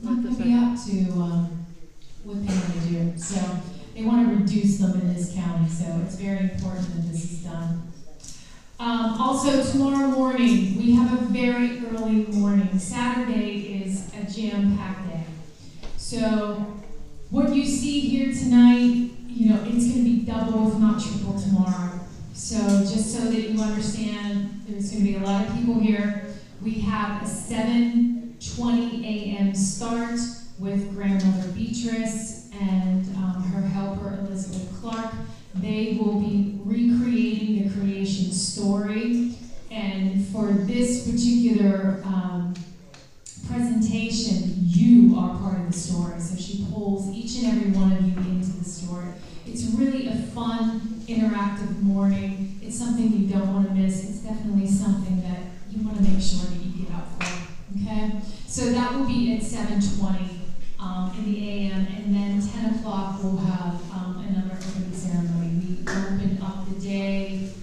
not going to be up to what they want to do. So they want to reduce them in this county, so it's very important that this is done. Also, tomorrow morning, we have a very early morning. Saturday is a jam-packed day. So what you see here tonight, you know, it's going to be double, if not triple, tomorrow. So just so that you understand, there's going to be a lot of people here. We have a 7:20 a.m. start with grandmother Beatrice and her helper Elizabeth Clark. They will be recreating the creation story, and for this particular presentation, you are part of the story. So she pulls each and every one of you into the story. It's really a fun, interactive morning. It's something you don't want to miss. It's definitely something that you want to make sure that you get up for. Okay? So that will be at 7:20 in the a.m. and then 10 o'clock we'll have another opening ceremony. We open up the day.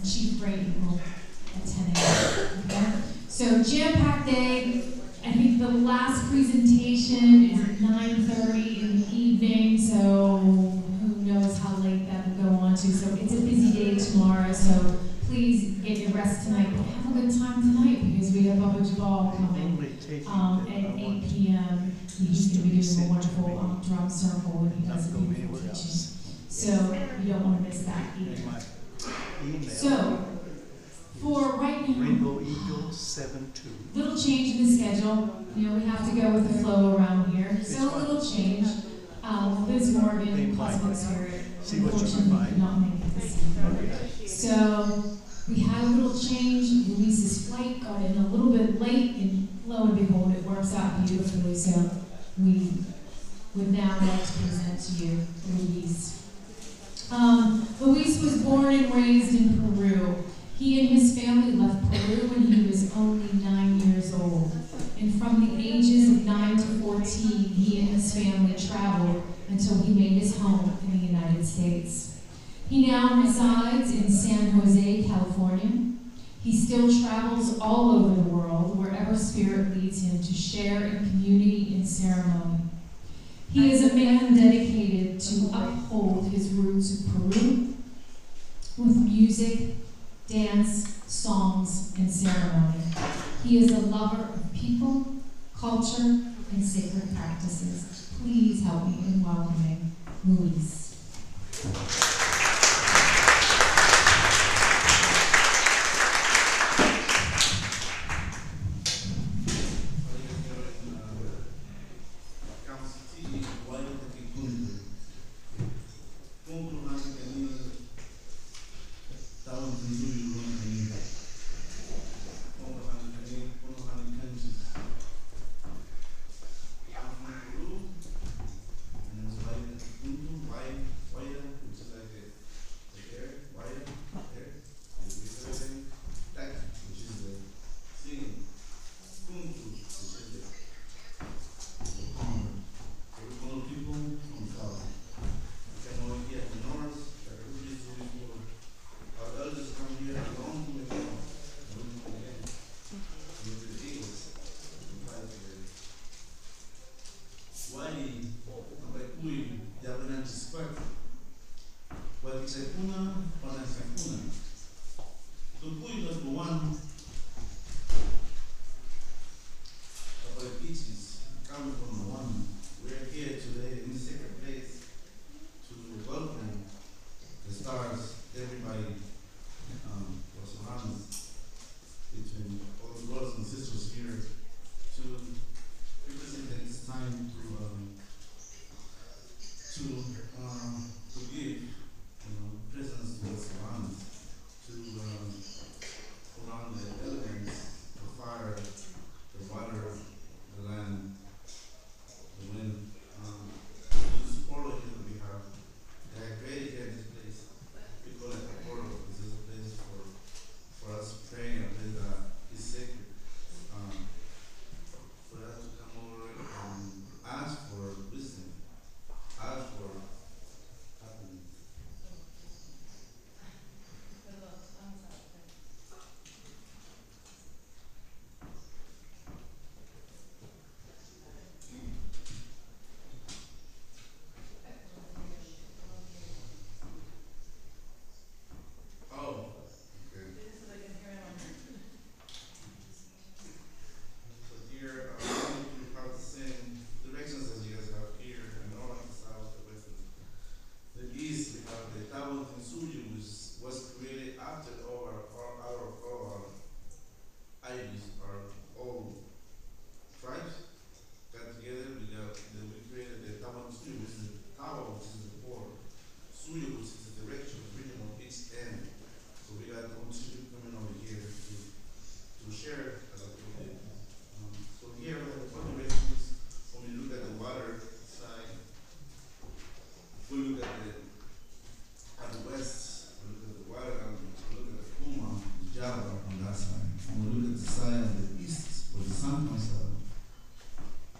Chief Brayton will at 10 a.m. Okay? So jam-packed day. I think the last presentation is at 9:30 in the evening, so who knows how late that will go on to. So it's a busy day tomorrow, so please get your rest tonight. But have a good time tonight because we have Bubba Jabal coming at 8 p.m. He's going to be doing a wonderful drum circle and he does a beautiful teaching. So you don't want to miss that either. So, for right now, Rainbow Eagle 7-2. Little change in the schedule. You know, we have to go with the flow around here. So a little change. Liz Morgan, Cosmic Spirit, unfortunately could not make it this evening. So we had a little change. Luis's flight got in a little bit late, and lo and behold, it works out beautifully. So we would now like to present to you Luis. Luis was born and raised in Peru. He and his family left Peru when he was only 9 years old. And from the ages of 9 to 14, he and his family traveled until he made his home in the United States. He now resides in San Jose, California. He still travels all over the world, wherever spirit leads him, to share in community and ceremony. He is a man dedicated to uphold his roots of Peru with music, dance, songs, and ceremony. He is a lover of people, culture, and sacred practices. Please help me in welcoming Luis.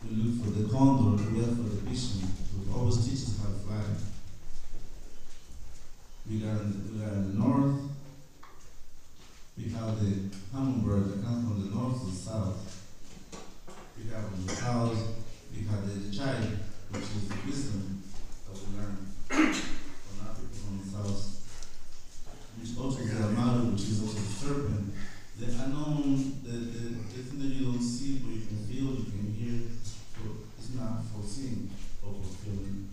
We look for the condor, we look for the pigeon. We always teach us how to fly. We got in the north. We have the hummingbird that comes from the north to the south. We have from the south, we have the chai, which is the wisdom that we learn from our people from the south. Which also is the Mara, which is also the serpent. The unknown, the thing that you don't see, but you can feel, you can hear, but it's not foreseen or for feeling.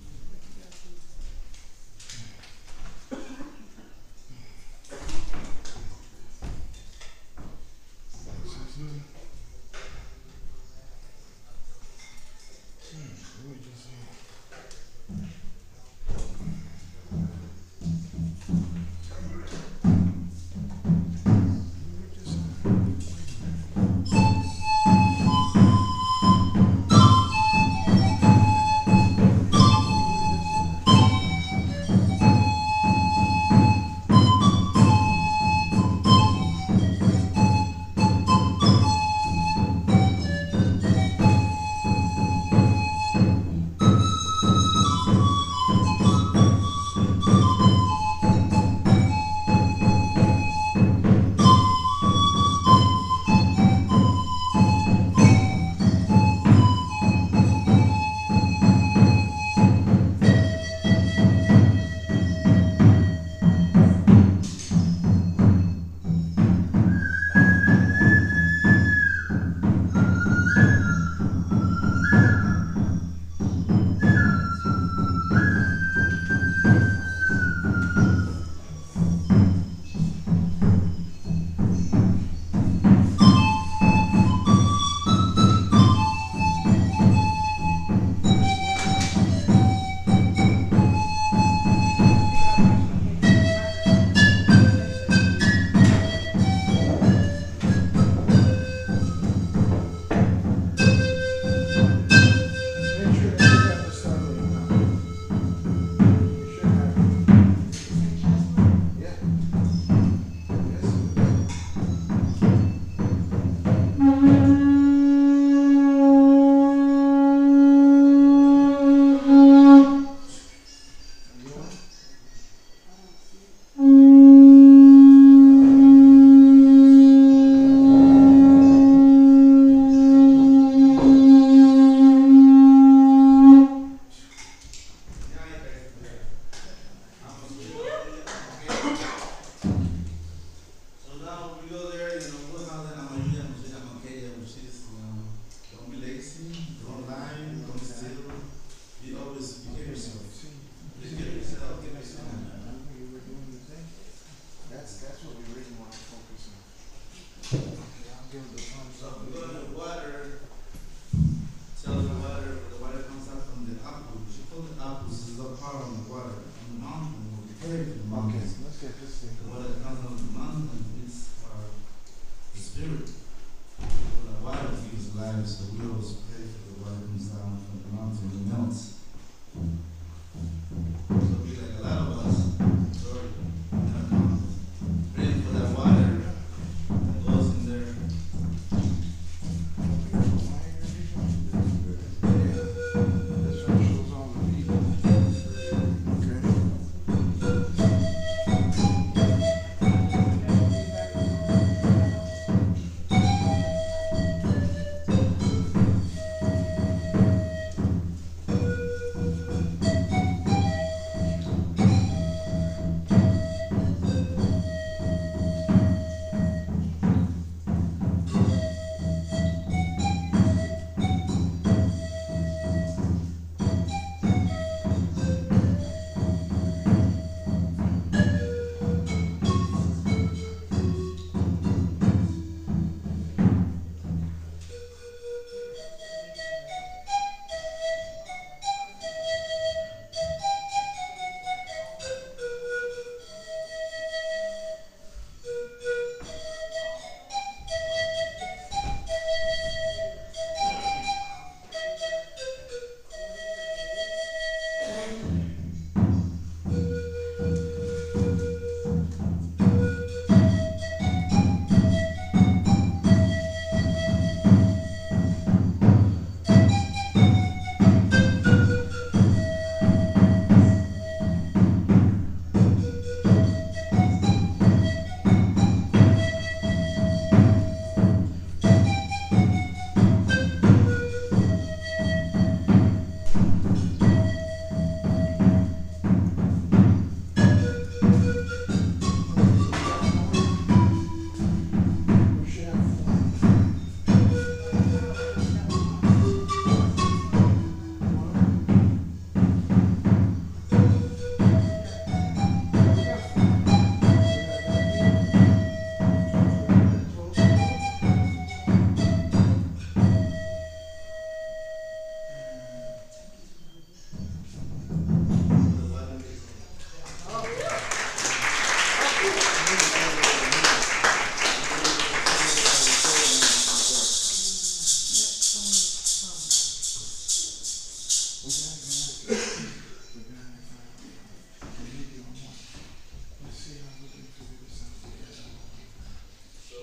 So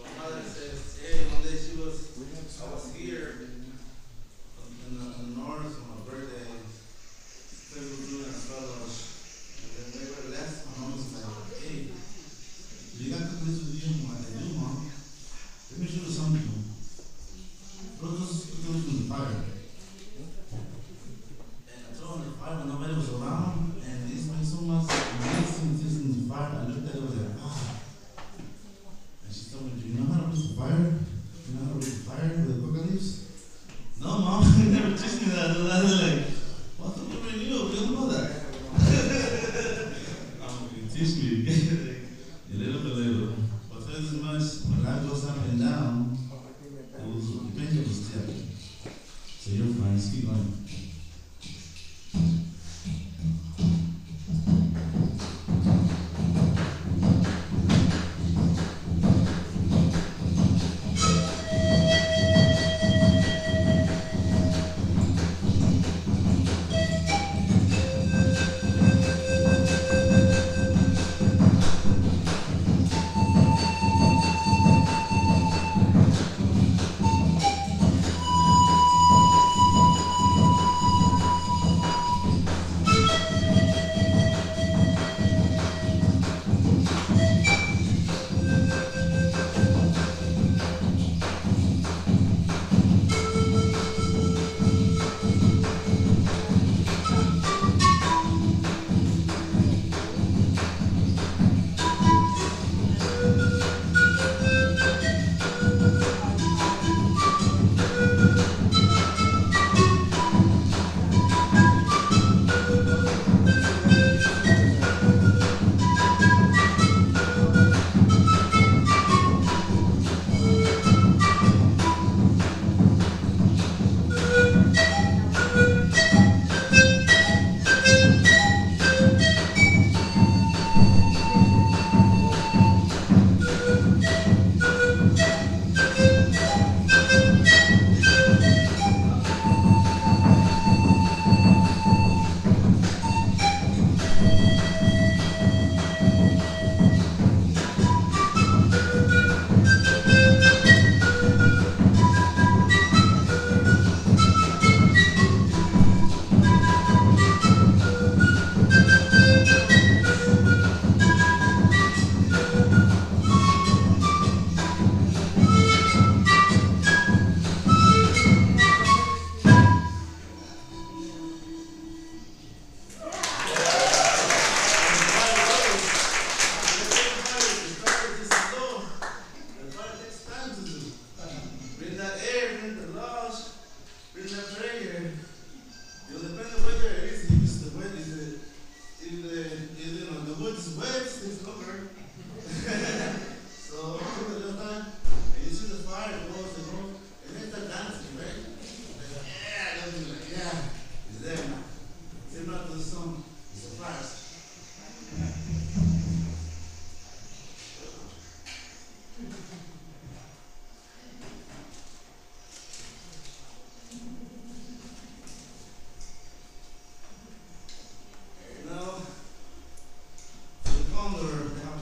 my mother says, hey, one day I was here in the north on my birthday. So we were doing a fellows. And then they were left. My mom was like, hey, you got to this with you? I'm like, I do, Mom. Let me show you something. Throw this in the fire. And I threw in the fire when nobody was around. And this made so much amazing things in the fire. I looked at it and was like, ah. And she told me, do you know how to use the fire? Do you know how to use the fire with the coca leaves? No, Mom, you never teach me that. I was like, what's the number in you? You don't know that. You teach me. A little by little. But as much, when life goes up and down, it will eventually step. So you're fine, just keep going. Condor, they have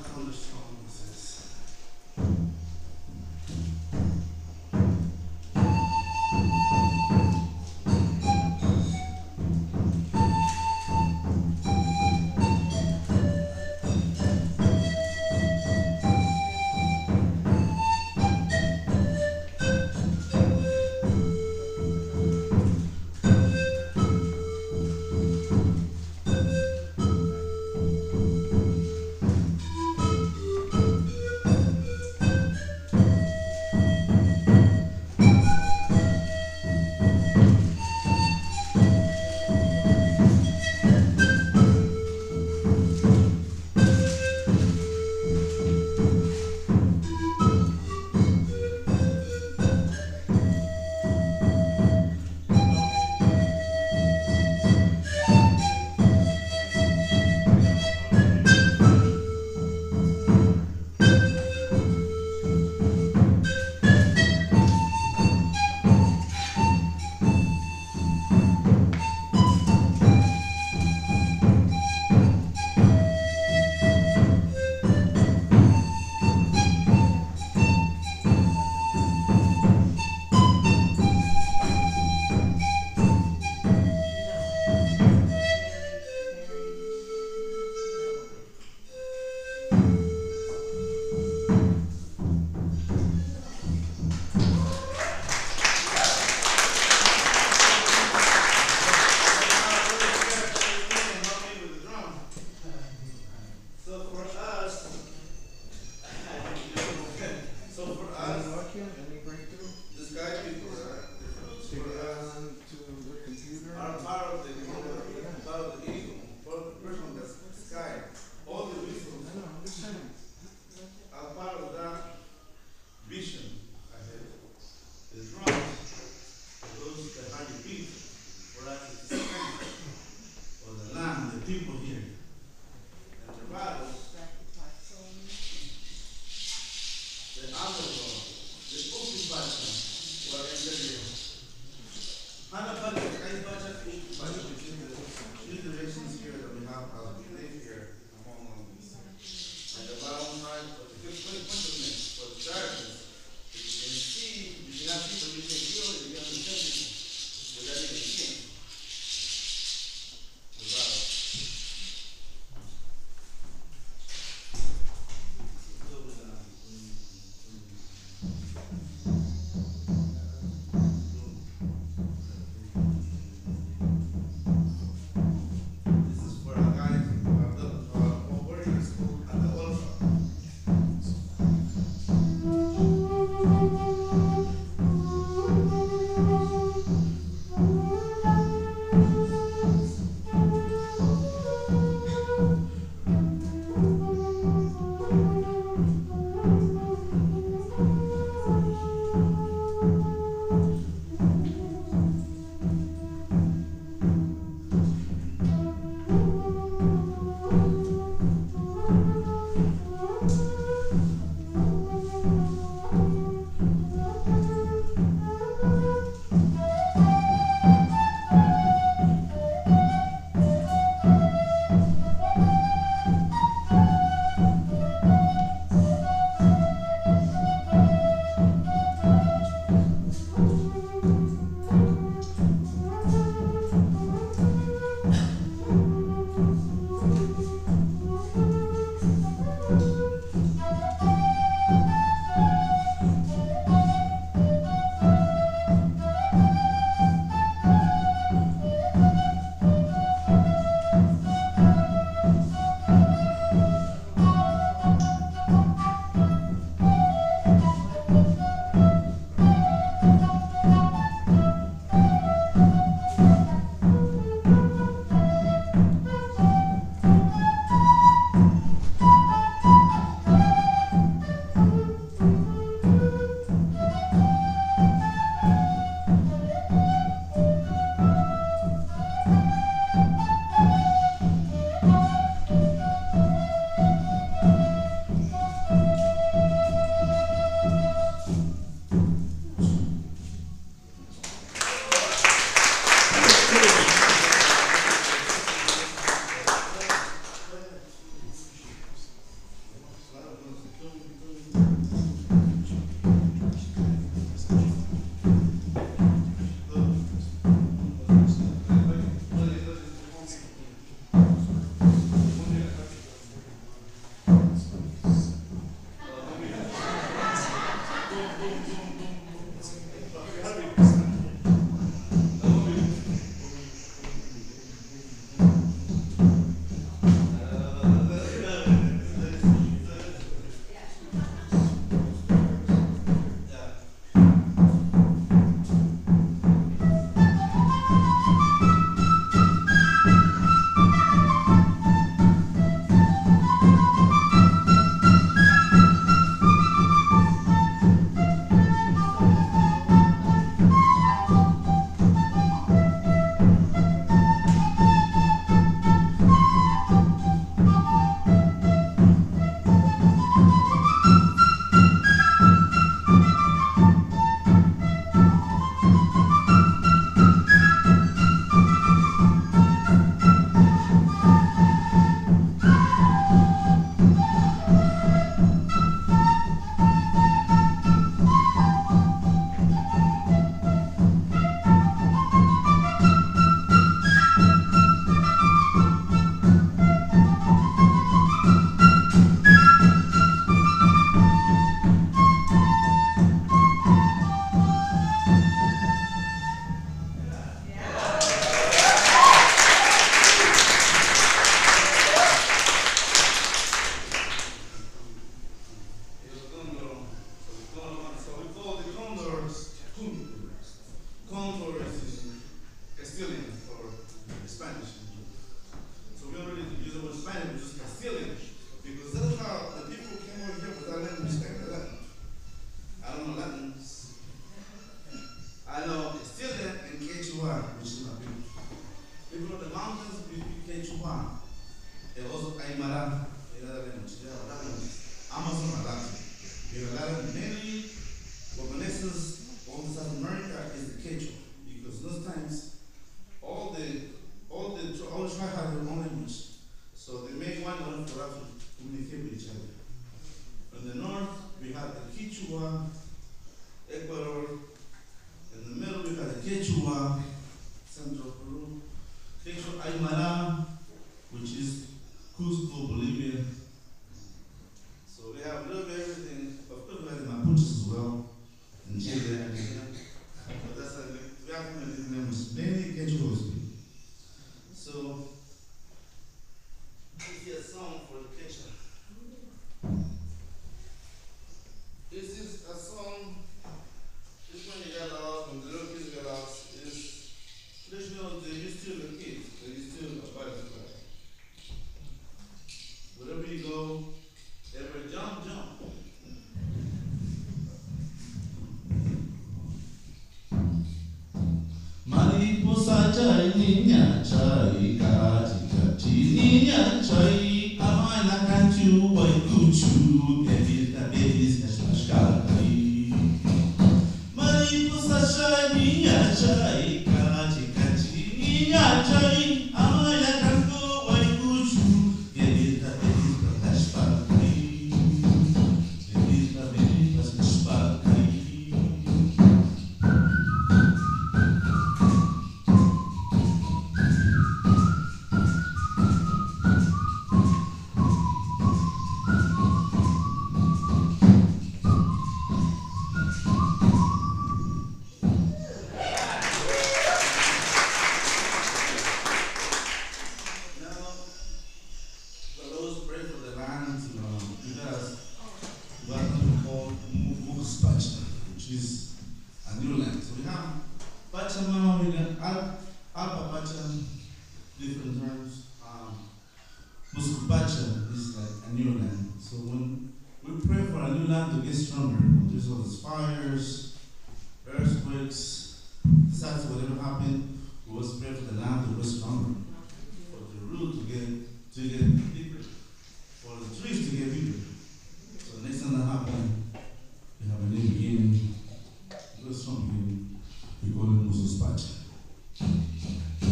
We call it Moses Pacha.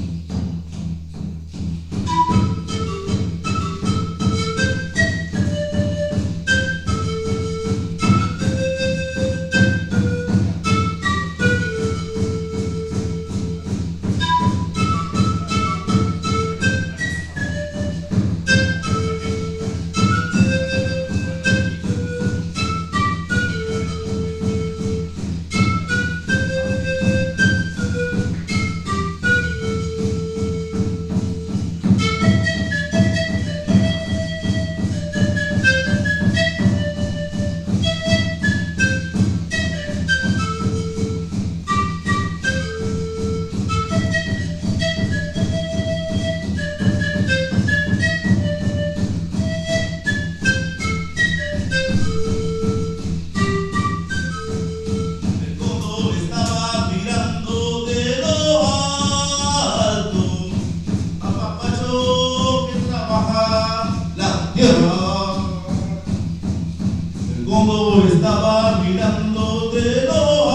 estaba mirando de lo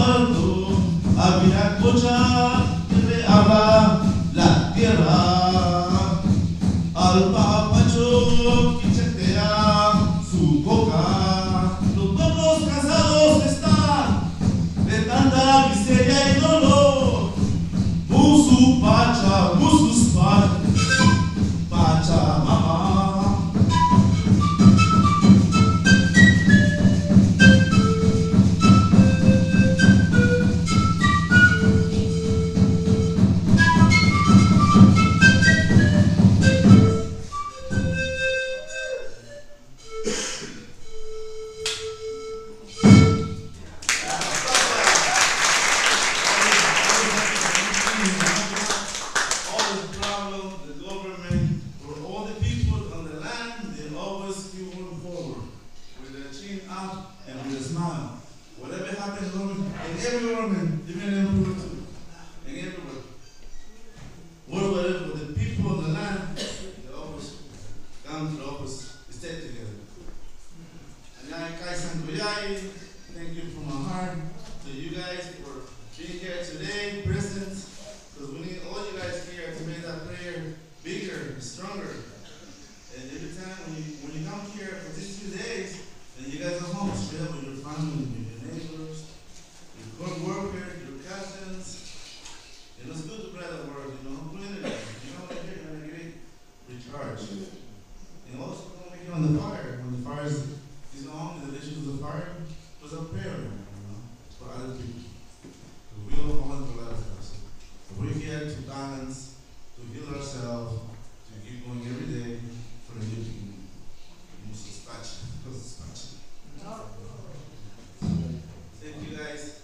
alto a Viracocha que me habla la tierra, al papacho que chatea su boca. Los pueblos cansados están de tanta miseria y dolor. Musu pacha, musus pacha, Pachamama. Thank you from my heart to you guys for being here today, present, because we need all you guys here to make that prayer bigger, stronger. And every time when you come here for these 2 days, then you guys are home, share with your family, with your neighbors, your co-workers, your cousins. You know, it's good to spread the word, you know, put in it. You know, you're going to get recharged. And also, when we get on the fire, when the fire is on, the dishes of the fire, was a prayer, you know, for other people. We don't want to let us. So we're here to balance, to heal ourselves, to keep going every day for a new beginning. Thank you guys.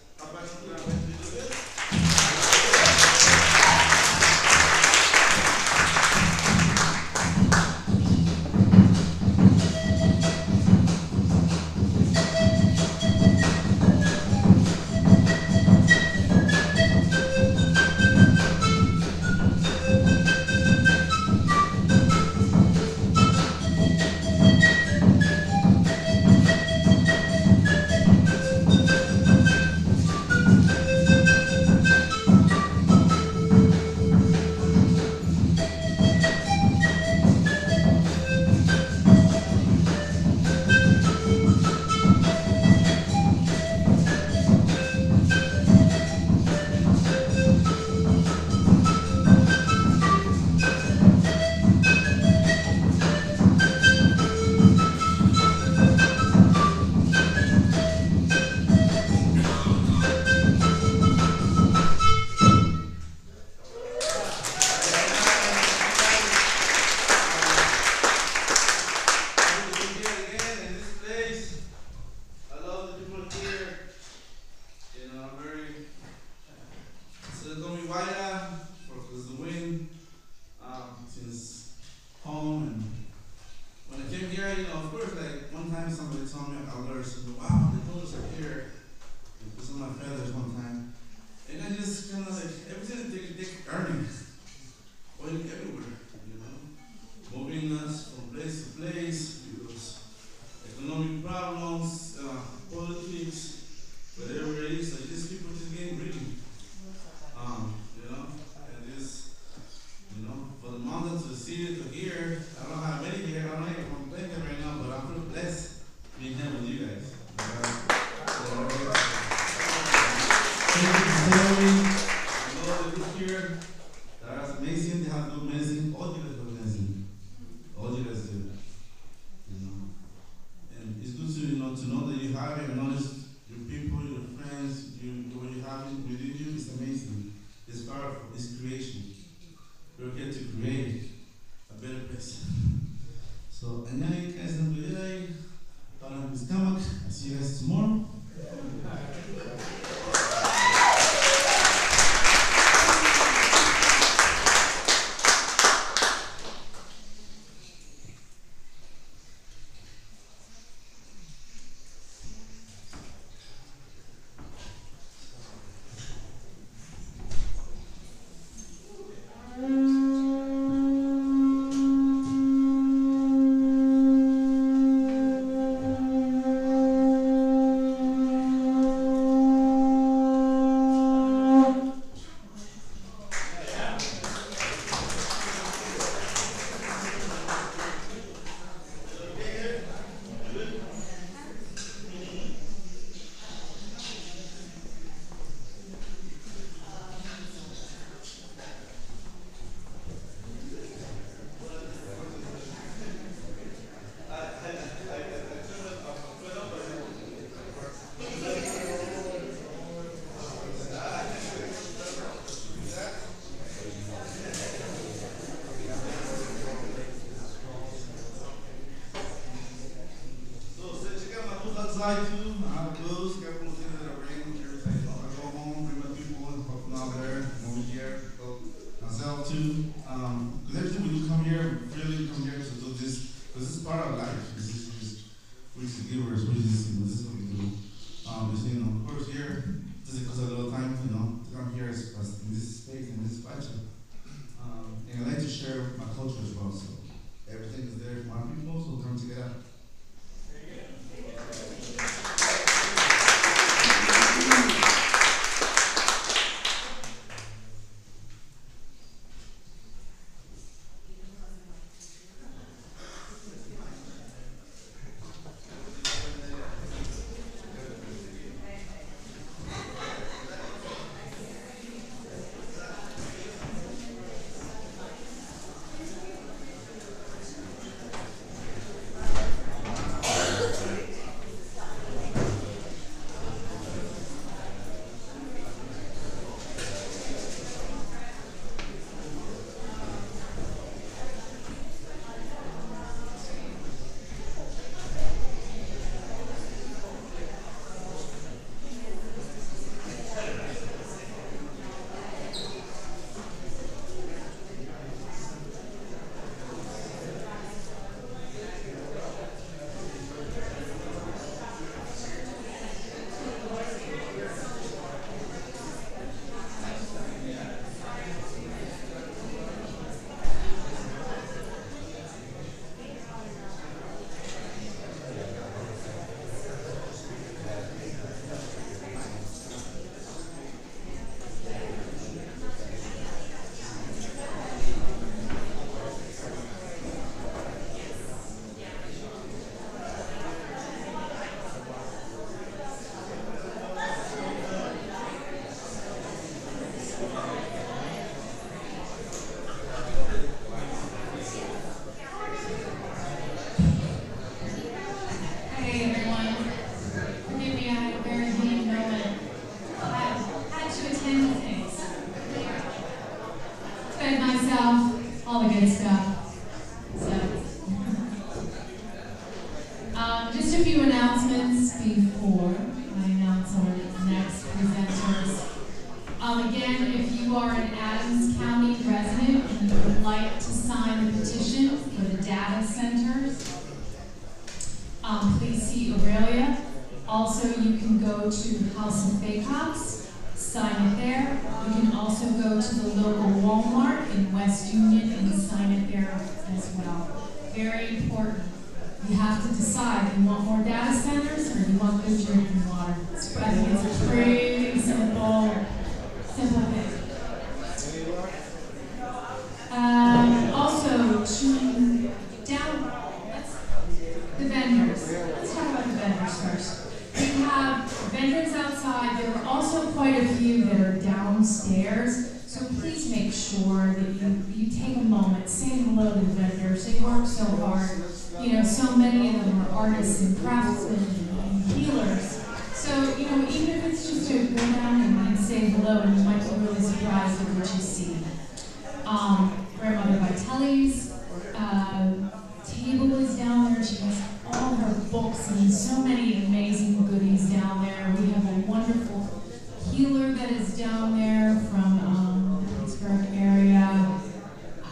outside too. I have clothes, got some things that are raining, everything. I go home, bring my people, from out there, I'm over here, go myself too. Everything we do come here, really come here to do this, because this is part of life. We're just givers, this is what we do. Of course here, just because of a little time, to come here is in this space, in this Capcha. And I like to share my culture as well, so everything is there for my people, so come together. All the good stuff. So, just a few announcements before I announce our next presenters. Again, if you are an Adams County resident and you would like to sign the petition for the data centers, please see Aurelia. Also, you can go to House of FACOPS, sign it there. You can also go to the local Walmart in West Union and sign it there as well. Very important. You have to decide, you want more data centers or you want good drinking water. I think it's a pretty simple thing. Also, the vendors. Let's talk about the vendors first. We have vendors outside. There are also quite a few that are downstairs. So please make sure that you take a moment, say hello to the vendors. They work so hard. So many of them are artists and craftsmen and healers. So, even if it's just to go down and say hello, and you might be really surprised at what you see. Grandmother Vitelli's table is down there. She has all her books and so many amazing goodies down there. We have a wonderful healer that is down there from the Pittsburgh area. I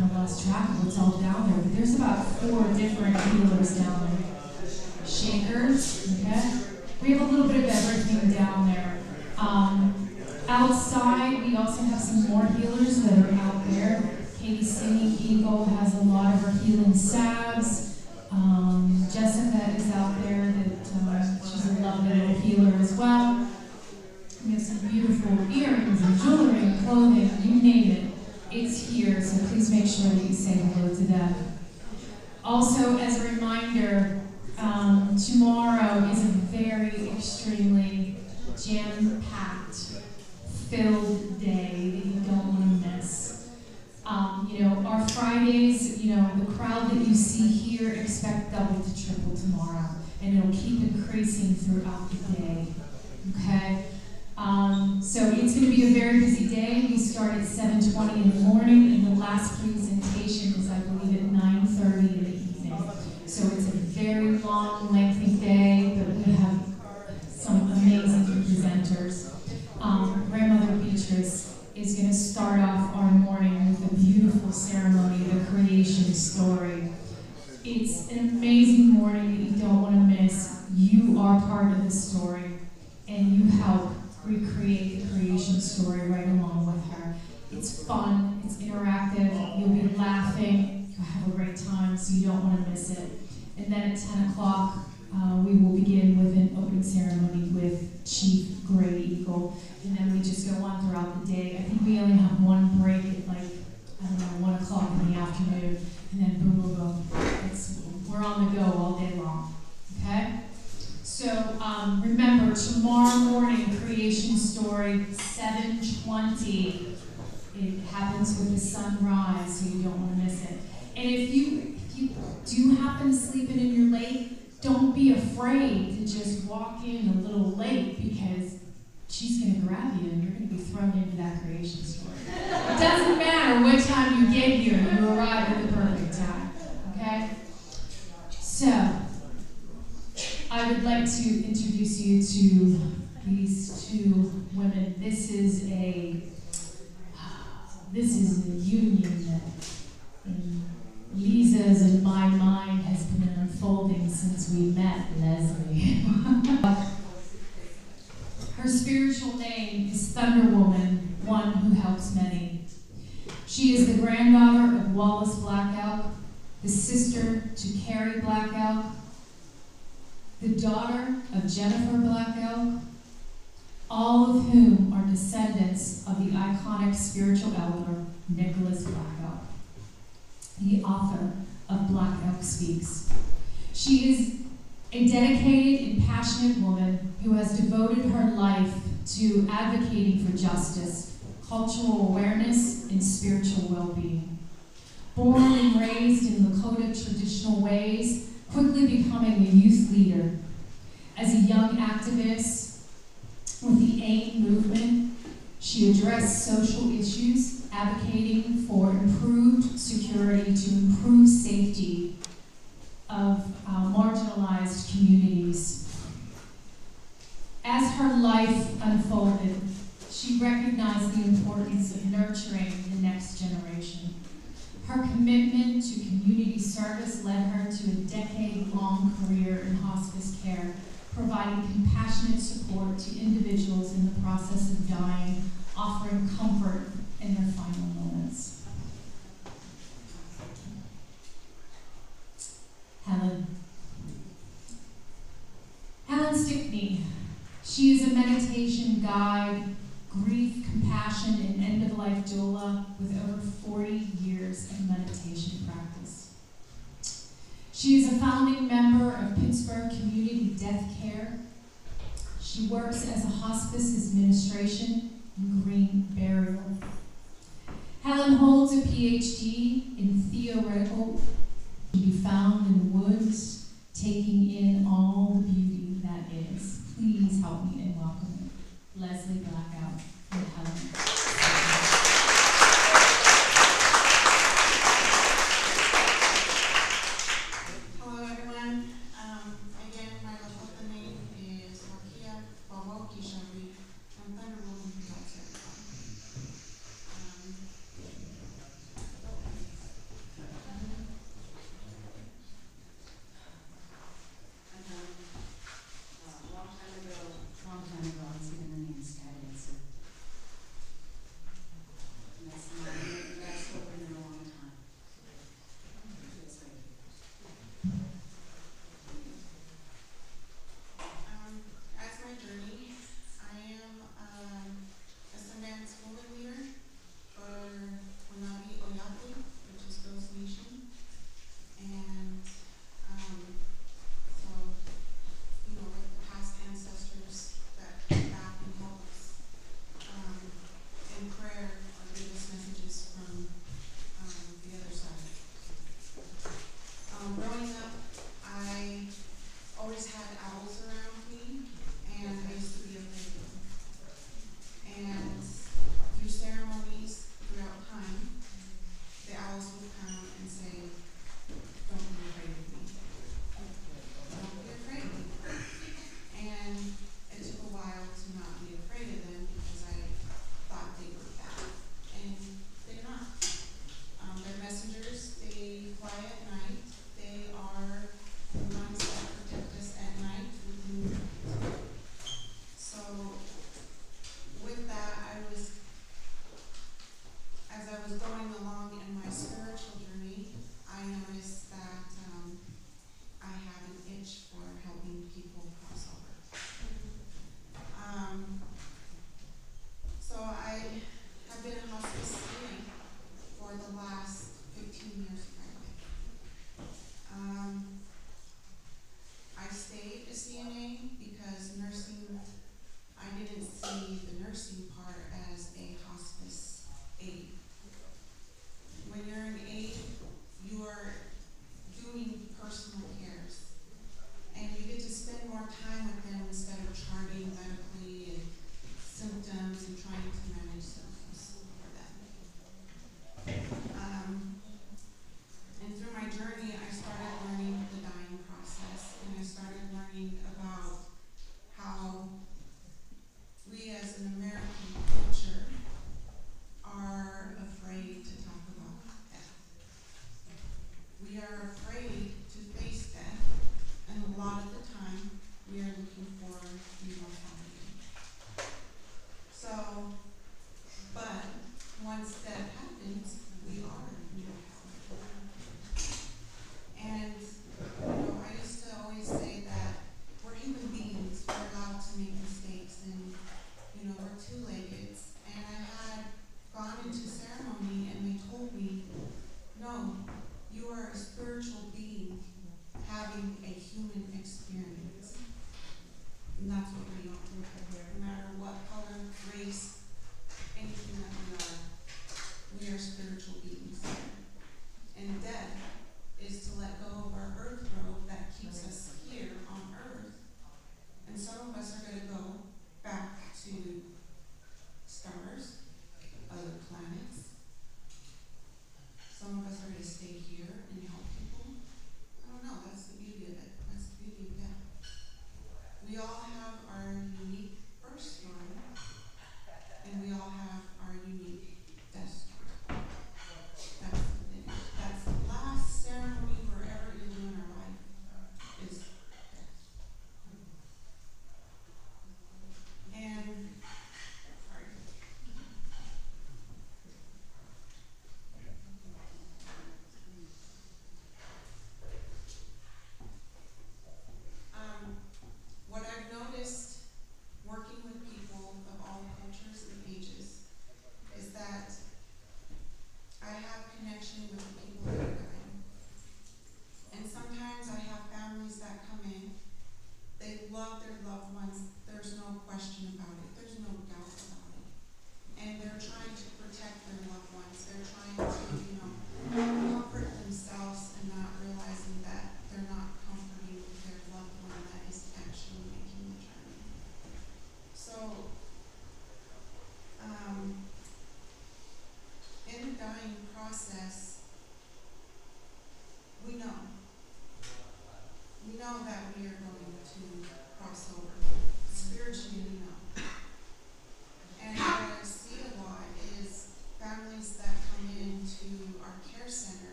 kind of lost track of what's all down there, but there's about 4 different healers down there. Shakers, okay? We have a little bit of everything down there. Outside, we also have some more healers that are out there. Katie Singing Eagle has a lot of her healing salves. Jessica is out there. She's a lovely little healer as well. We have some beautiful earrings and jewelry and clothing, you name it. It's here, so please make sure that you say hello to them. Also, as a reminder, tomorrow is a very extremely jam-packed, filled day that you don't want to miss. Our Fridays, the crowd that you see here, expect double to triple tomorrow, and it'll keep increasing throughout the day, okay? So it's going to be a very busy day. We start at 7:20 in the morning, and the last presentation is, I believe, at 9:30 in the evening. So it's a very long waitress, is going to start off our morning with a beautiful ceremony, the creation story. It's an amazing morning that you don't want to miss. You are part of the story, and you help recreate the creation story right along with her. It's fun, it's interactive, you'll be laughing, you'll have a great time, so you don't want to miss it. And then at 10 o'clock, we will begin with an opening ceremony with Chief Gray Eagle, and then we just go on throughout the day. I think we only have one break at 1 o'clock in the afternoon, and then boom, boom, boom. We're on the go all day long, okay? So remember, tomorrow morning, creation story, 7:20. It happens with the sunrise, so you don't want to miss it. And if you do happen to sleep in and you're late, don't be afraid to just walk in a little late, because she's going to grab you and you're going to be thrown into that creation story. It doesn't matter what time you get here, you arrive at the perfect time, okay? So, I would like to introduce you to these two women. This is a union that in Lisa's and my mind has been unfolding since we met Leslie. Her spiritual name is Thunder Woman, one who helps many. She is the granddaughter of Wallace Black Elk, the sister to Carrie Black Elk, the daughter of Jennifer Black Elk, all of whom are descendants of the iconic spiritual elder, Nicholas Black Elk, the author of Black Elk Speaks. She is a dedicated and passionate woman who has devoted her life to advocating for justice, cultural awareness, and spiritual well-being. Born and raised in Lakota traditional ways, quickly becoming a youth leader. As a young activist with the AIM movement, she addressed social issues, advocating for improved security to improve safety of marginalized communities. As her life unfolded, she recognized the importance of nurturing the next generation. Her commitment to community service led her to a decade-long career in hospice care, providing compassionate support to individuals in the process of dying, offering comfort in their final moments. Helen Stickney. She is a meditation guide, grief, compassion, and end-of-life doula with over 40 years of meditation practice. She is a founding member of Pittsburgh Community Death Care. She works as a hospice administration and green burial. Helen holds a PhD in theoretical. She can be found in the woods, taking in all the beauty that is. Please help me in welcoming Leslie Black Elk and Helen. Hello, everyone. Again, my Lakota name is Makia Bawoki Shari. I'm Thunder Woman who helps everyone. Long time ago, I was given the name Skydance.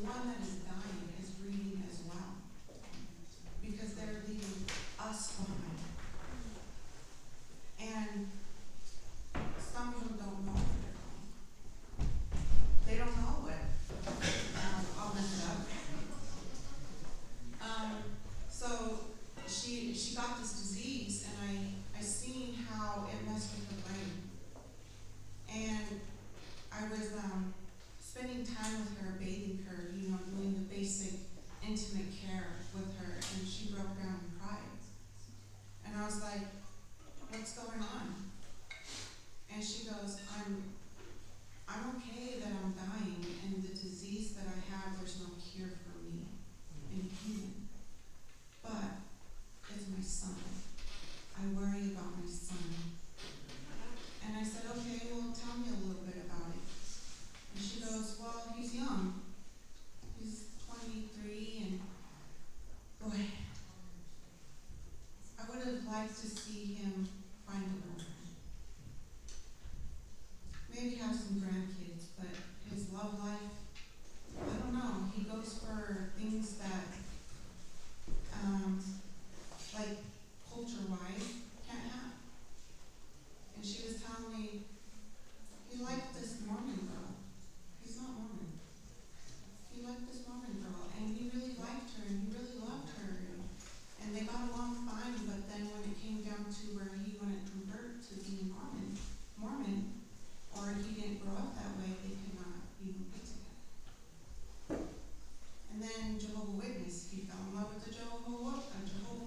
the one that is dying is grieving as well, because they're leaving us behind. And some of them don't know where they're going. They don't know what. I'll mess it up. So she got this disease, and I seen how it messed with her brain. And I was spending time with her, bathing her, doing the basic intimate care with her, and she broke down and cried. And I was like, what's going on? And she goes, I'm okay that I'm dying, and the disease that I have, there's no cure for me in human. But it's my son. I worry about my son. And I said, okay, well, tell me a little bit about it. And she goes, well, he's young. He's 23, and boy, I would have liked to see him find a girlfriend. Maybe have some grandkids, but his love life, I don't know. He goes for things that, like culture-wise, can't have. And she was telling me, he liked this Mormon girl. He's not Mormon. He liked this Mormon girl, and he really liked her, and he really loved her, and they got along fine. But then when it came down to where he wouldn't convert to being Mormon, or he didn't grow up that way, they could not even get together. And then Jehovah's Witness, he fell in love with the Jehovah's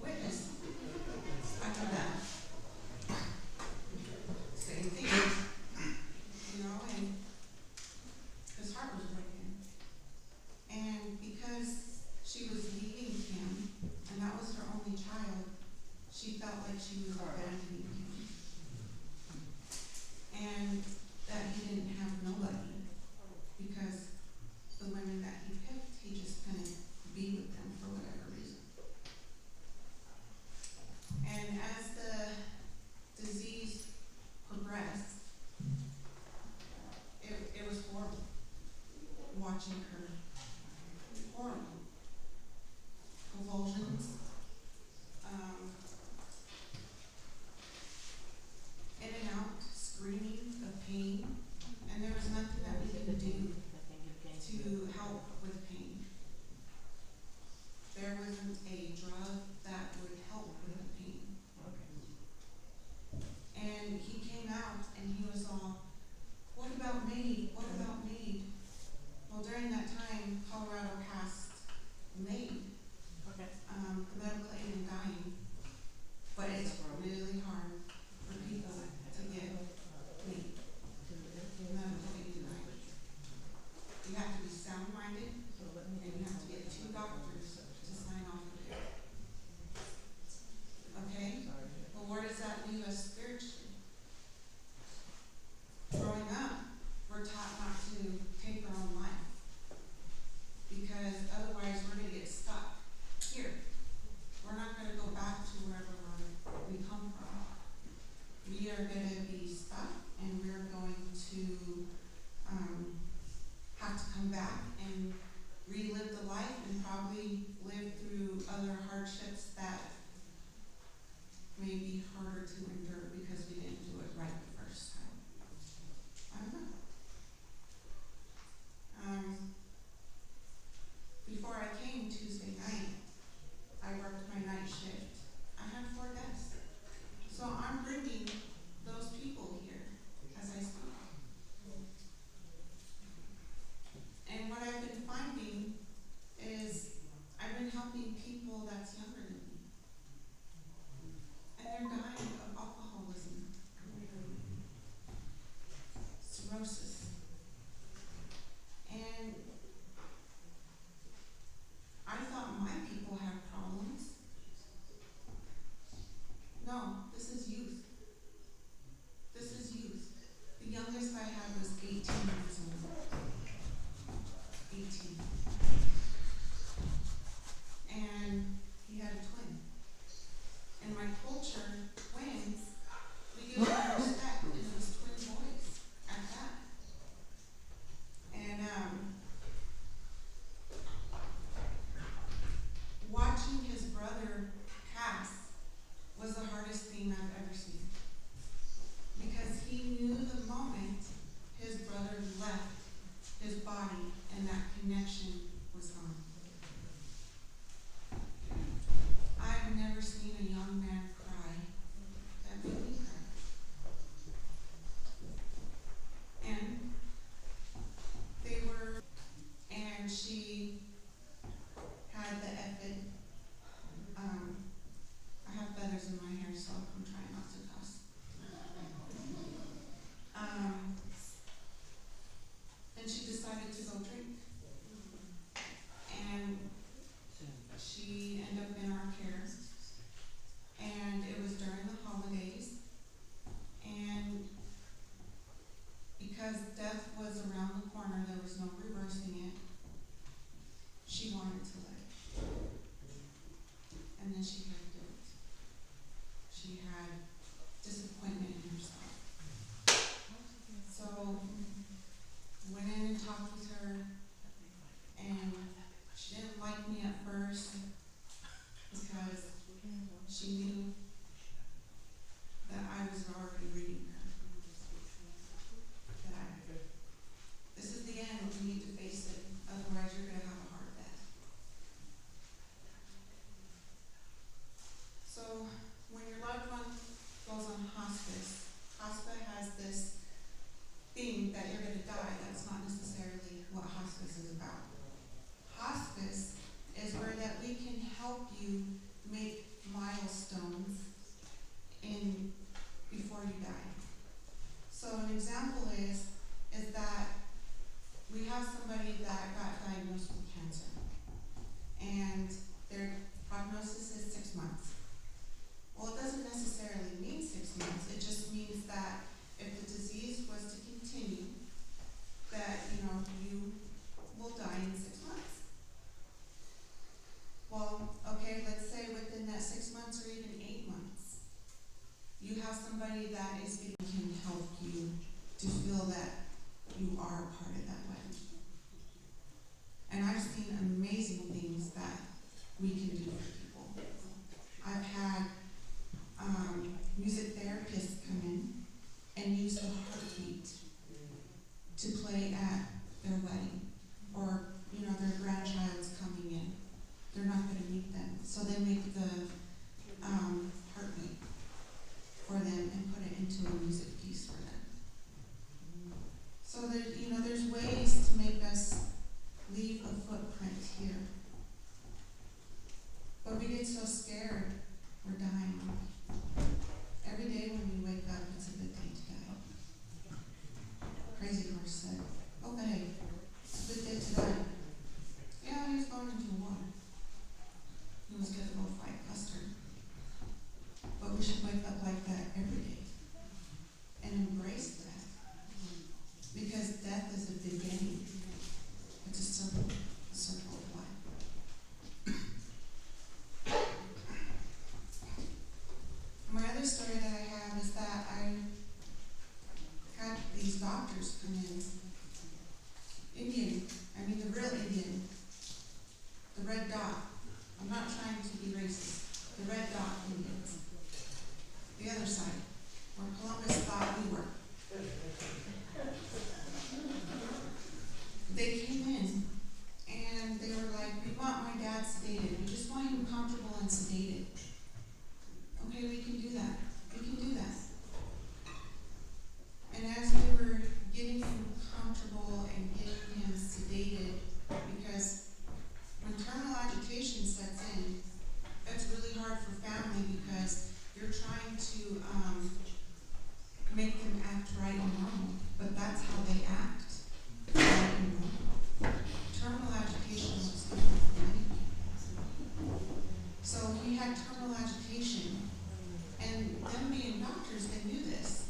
Witness. After that, same thing, and his heart was broken. And because she was leaving him, and that was her only child, she felt like she was abandoning him. And that he didn't have nobody, because the women that he picked, he just couldn't be with them for whatever reason. And as the disease progressed, it was horrible watching her. Horrible. Convulsions. In and out, screaming of pain. And there was nothing that we could do to help with pain. There wasn't a drug that would help with the pain. And he came out and he was all, what about MAID? What about MAID? Well, during that time, Colorado passed MAID, the medical aid in dying. But it's really hard for people to get MAID, medical aid in dying. You have to be sound-minded, and you have to get 2 doctors to sign off of it. Okay? Well, where does that leave us spiritually? Growing up, we're taught not to take our own life, because otherwise we're going to get stuck here. We're not going to go back to wherever we come from. We are going to be stuck, and we're going to have to come back and relive the life, and probably live through other hardships that may be harder to endure because we didn't do it right the first time. I don't know. Before I came Tuesday night, I worked my night shift. I had 4 deaths. So I'm bringing those people here as I speak. And what I've been finding is I've been helping people that's younger than me. And they're dying of alcoholism. and that connection was gone. I've never seen a young man cry that made me cry. And and she had the effing, I have feathers in my hair, so I'm trying not to cuss. And she decided to go drink. And she ended up in our care. And it was during the holidays. And because death was around the corner, there was no reversing it. She wanted to live. And then she had guilt. She had disappointment in herself. So went in and talked with her, and she didn't like me at first because she knew that I was already reading her. This is the end, you need to face it, otherwise you're going to have a heart death. So when your loved one goes on hospice, hospice has this thing that you're going to die. That's not necessarily what hospice is about. Hospice is where that we can help you make milestones before you die. So an example is that we have somebody that got diagnosed with cancer, and their prognosis is 6 months. Well, it doesn't necessarily mean 6 months. It just means that if the disease was to continue, that, you will die in 6 months. Well, okay, let's say within that 6 months or even 8 months, you have somebody that can help you to feel that you are a part of that wedding. And I've seen amazing things that we can do for people. I've had music therapists come in and use the heartbeat to play at their wedding, or their grandchild's coming in. They're not going to meet them, so they make the heartbeat for them and put it into a music piece for them. So there's ways to make us leave a footprint here. But we get so scared, we're dying. Every day when we wake up, it's a good day to die. Crazy Horse said, "Oh, hey, it's a good day to die." Yeah, he was going into the water. He was going to go fight Custer. But we should wake up like that every day and embrace death. Because death is the beginning. It's a circle of life. My other story that I have is that I had these doctors come in. The real Indian. The red dot. I'm not trying to be racist. The red dot Indians. The other side, where Columbus thought we were. They came in and they were like, "We want my dad sedated. We just want him comfortable and sedated." Okay, we can do that. We can do that. And as we were getting him comfortable and getting him sedated, because when terminal agitation sets in, it's really hard for family because you're trying to make them act right and normal, but that's how they act. Right and normal. Terminal agitation looks different for many people. So he had terminal agitation, and them being doctors, they knew this.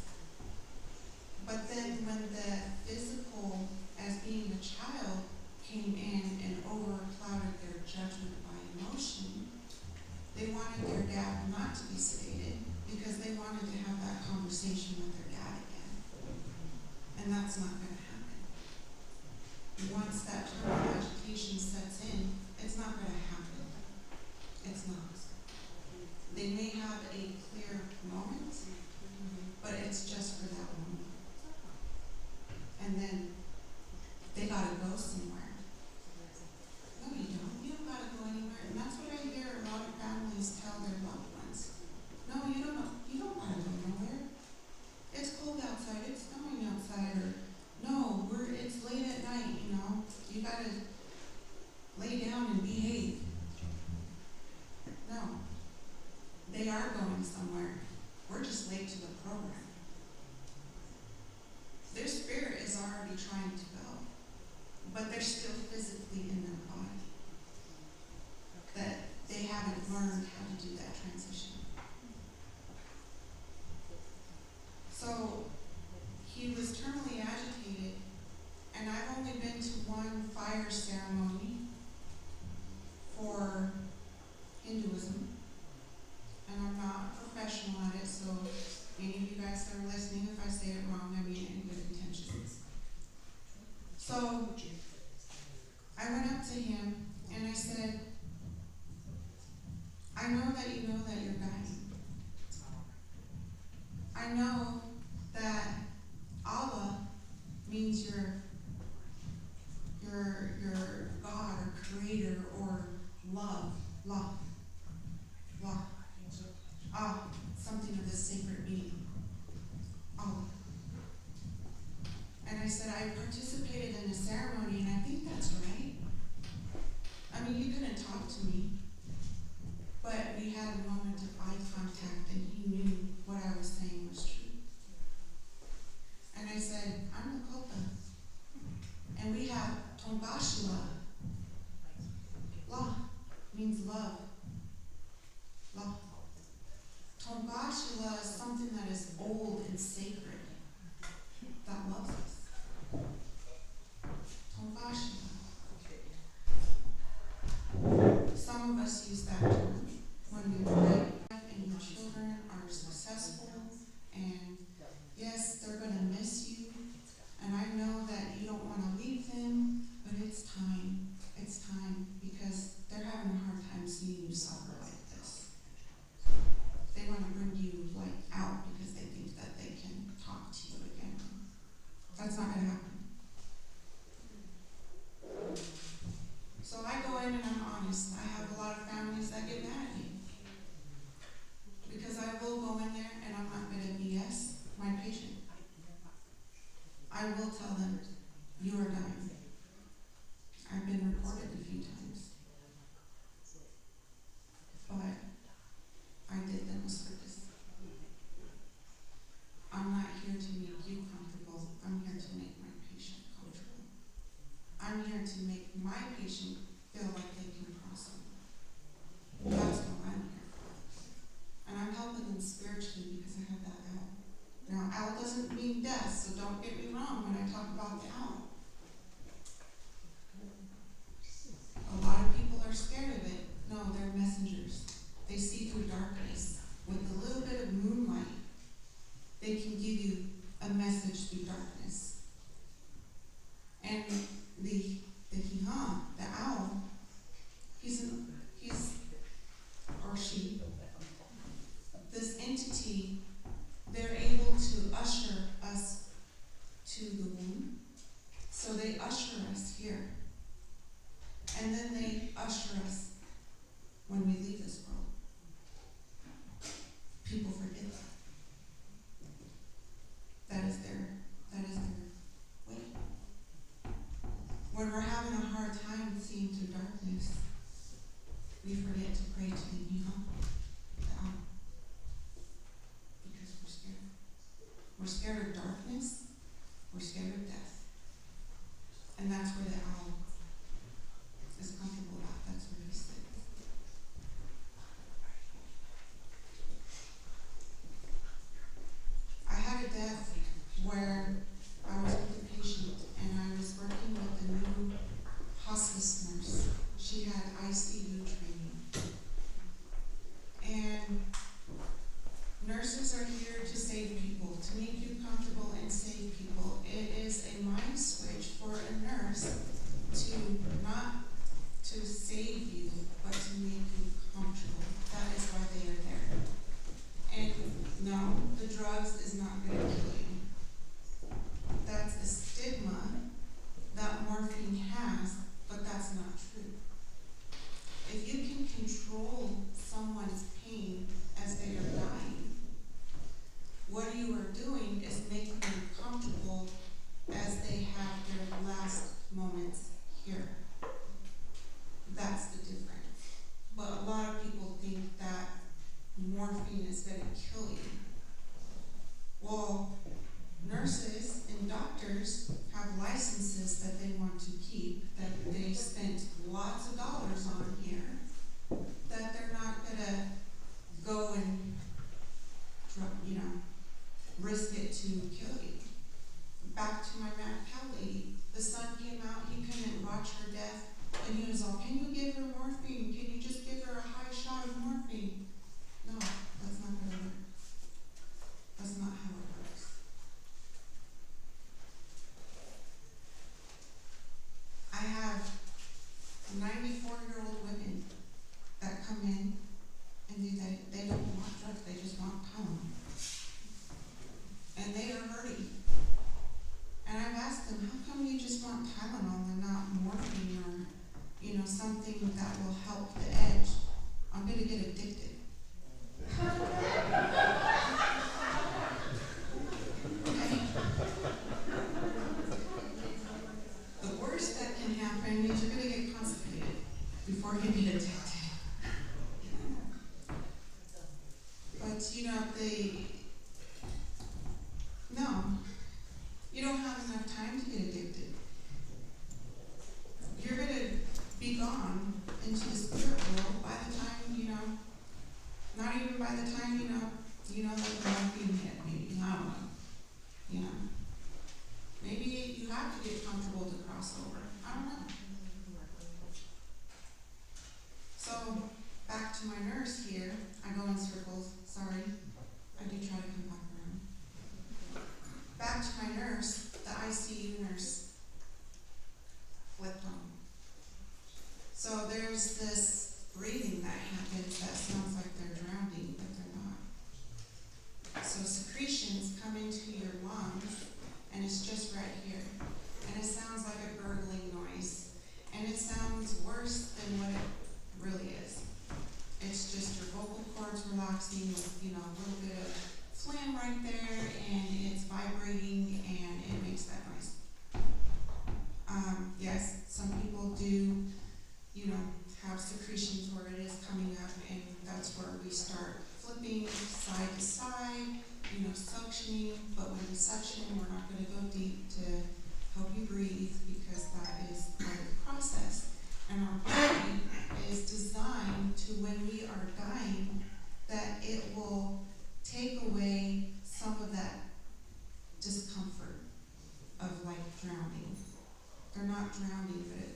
But then when the physical, as being a child, came in and gotta lay down and behave. No. They are going somewhere. We're just late to the program. Their spirit is already trying to go, but they're still physically in their body. That they haven't learned how to do that transition. So he was terminally agitated, and I've only been to one fire ceremony for Hinduism, and I'm not professional at it, so any of you guys that are listening, if I say it wrong, I mean it in good intentions. So I went up to him and I said, I know that you know that you're dying. I know that Allah means your God or creator or love. Something of this sacred meaning. Allah. And I said, I participated in a ceremony and I think that's right. I mean, you couldn't talk to me, but we had a moment of eye contact and he knew what I was saying was true. And I said, I'm Lakota. And we have Tombashila. La means love. La. Tombashila is something that is old and sacred that loves us. Tombashila. Some of us use that term when we pray and your children are successful, and yes, they're going to miss you, and I know that you don't want to leave them, but it's time. It's time, because they're having a hard time seeing you suffer like this. They want to bring you out because they think that they can talk to you again. That's not going to happen. So I go in and I'm honest. I have a lot of families that get mad at me because I will go in there and I'm not going to BS my patient. I will tell them, you are dying. I've been reported a few times. But I did them a service. I'm not here to make you comfortable. I'm here to make my patient comfortable. I'm here to make my patient feel like they can cross over. That's what I'm here for. And I'm helping them spiritually because I have that owl. Now, owl doesn't mean death, so don't get me wrong when I talk about the owl. A lot of people are scared of it. No, they're messengers. They see through darkness. With a little bit of moonlight, they can give you a message through darkness. And the hihan, the owl, he's or she, this entity, they're able to usher us to the womb. So they usher us here. And then they usher us when we leave this world. People forget that. That is their way. When we're having a hard time seeing through darkness, we forget to pray to the Niha, the owl. Because we're scared. We're scared of darkness. We're scared of death. And that's where the owl is comfortable at. That's where he sits. I had a death where I was with a patient and I was working with a new hospice nurse. She had ICU training. And nurses are here to save people, to make you comfortable and save people. It is a mind switch for a nurse to not to save you, but to make you comfortable. That is why they are there. And no, the drugs is not going to kill you. That's a stigma that morphine has, but that's not true. If you can control someone's pain as they are dying, what you are doing is making them comfortable as they have their last moments here. And he was all, can you give her morphine? Can you just give her a high shot of morphine? No, that's not gonna work. That's not how it works. I have 94-year-old women that come in and they don't want drugs, they just want Tylenol. And they are hurting. And I've asked them, how come you just want Tylenol and not morphine or, something that will help the edge? I'm gonna get addicted. Okay. The worst that can happen is you're gonna get constipated before you get addicted. But no, you don't have enough time to get addicted. You're gonna be gone into the spirit world by the time, not even by the time, like the morphine hit, maybe, I don't know, Maybe you have to get comfortable to cross over, I don't know. So, back to my nurse here, I go in circles, sorry, I do try to come back around. Back to my nurse, the ICU nurse, flipped on. So there's this breathing that happens that sounds like they're drowning, but they're not. So secretions come into your lungs, and it's just right here. And it sounds like a gurgling noise. And it sounds worse than what it really is. It's just your vocal cords relaxing with, a little bit of phlegm right there, and it's vibrating, and it makes that noise. Yes, some people do, have secretions where it is coming up, and that's where we start flipping side to side, suctioning, but when we suction, we're not going to go deep to help you breathe because that is part of the process. And our body is designed to, when we are dying, that it will take away some of that discomfort of like drowning. They're not drowning, but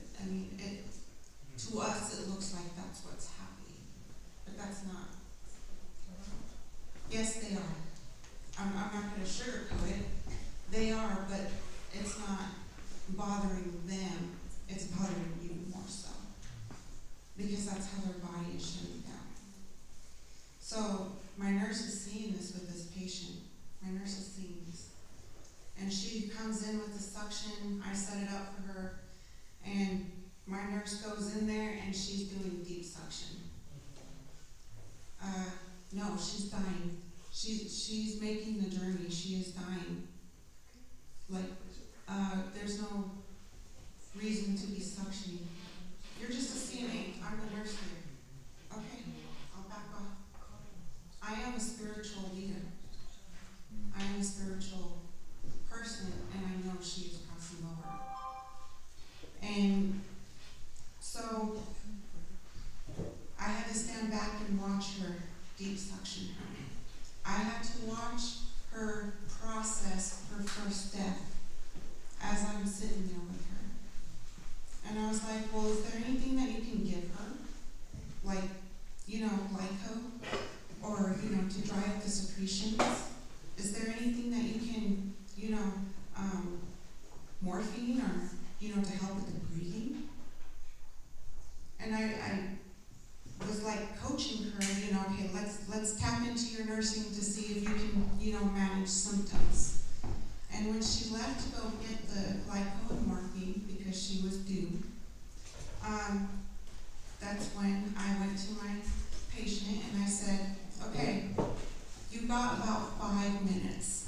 to us it looks like that's what's happening, but that's not. Yes, they are. I'm not going to sugarcoat it. They are, but it's not bothering them. It's bothering you more so, because that's how their body is shutting down. So my nurse is seeing this with this patient. My nurse is seeing this. And she comes in with the suction. I set it up for her. And my nurse goes in there and she's doing deep suction. No, she's dying. She's making the journey. She is dying. There's no reason to be suctioning. You're just a CNA. I'm the nurse here. Okay, I'll back off. I am a spiritual leader. I am a spiritual person, and I know she is crossing over. And so I had to stand back and watch her deep suction her. I had to watch her process her first death as I'm sitting there with her. And I was like, well, is there anything that you can give her? Like, glyco? Or, to dry up the secretions? Is there anything that you can, morphine or, to help with the breathing? And I was like coaching her, okay, let's tap into your nursing to see if you can, manage symptoms. And when she left to go get the glyco and morphine because she was due, that's when I went to my patient and I said, okay, you got about 5 minutes.